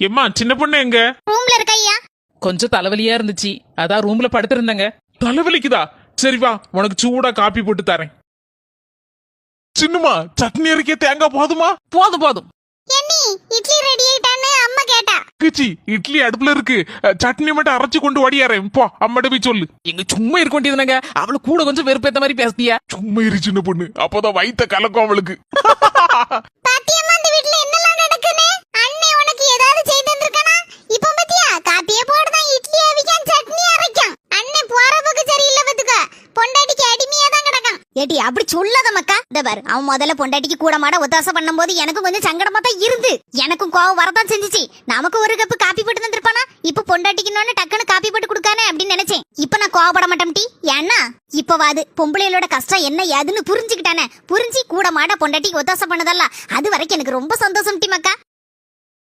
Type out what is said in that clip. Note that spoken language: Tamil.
எம்மா சின்ன பொண்ணு எங்க? ரூம்ல இருக்க ஐயா. கொஞ்சம் தலைவலியா இருந்துச்சு, அதான் ரூம்ல படுத்திருந்தேங்க. தலைவலிக்குதா? சரி வா, உனக்கு சூடா காப்பி போட்டு தரேன். சின்னம்மா சட்னி அரைக்க தேங்காய் போதுமா? போதும் போதும். என்னி இட்லி ரெடி ஆயிட்டான்னு அம்மா கேட்டா. கிச்சி இட்லி அடுப்புல இருக்கு, சட்னி மட்டும் அரைச்சு கொண்டு ஓடியாரேன். போ அம்மாட்ட போய் சொல்லு. எங்க சும்மா இருக்க வேண்டியதுனாங்க, அவளு கூட கொஞ்சம் வெறுப்பேத்த மாதிரி பேசுதியா? சும்மா இரு சின்ன பொண்ணு, அப்பதான் வயித்த கலக்கும் அவளுக்கு. பாத்தியம்மா இந்த வீட்ல என்னலாம் நடக்குன்னு? அண்ணே உனக்கு ஏதாவது செய்து தந்திருக்கானா? இப்போ பாத்தியா காப்பியே போடுதான், இட்லி அவிக்கான், சட்னி அரைக்கான். அண்ணே போற போக்கு சரியில்லை பாத்துக்க, பொண்டாட்டிக்கு அடிமையா தான் கிடக்கான். ஏடி அப்படி சொல்லாத மக்கா. இந்த பாரு, அவன் முதல்ல பொண்டாட்டிக்கு கூட மாட ஒத்தாசை பண்ணும்போது எனக்கும் கொஞ்சம் சங்கடமா தான் இருந்து, எனக்கும் கோவம் வரதான் செஞ்சுச்சு. நமக்கு ஒரு கப்பு காப்பி போட்டு தந்திருப்பானா, இப்ப பொண்டாட்டிக்கு டக்குன்னு காப்பி போட்டு கொடுக்கானே அப்படின்னு நினைச்சேன். இப்ப நான் கோவப்பட மாட்டேன் டி. ஏன்னா இப்பவாது பொம்பளைகளோட கஷ்டம் என்ன ஏதுன்னு புரிஞ்சுக்கிட்டானே, புரிஞ்சு கூட மாட பொண்டாட்டிக்கு ஒத்தாசை பண்ணதல்ல, அது வரைக்கும் எனக்கு ரொம்ப சந்தோஷம் டி மக்கா.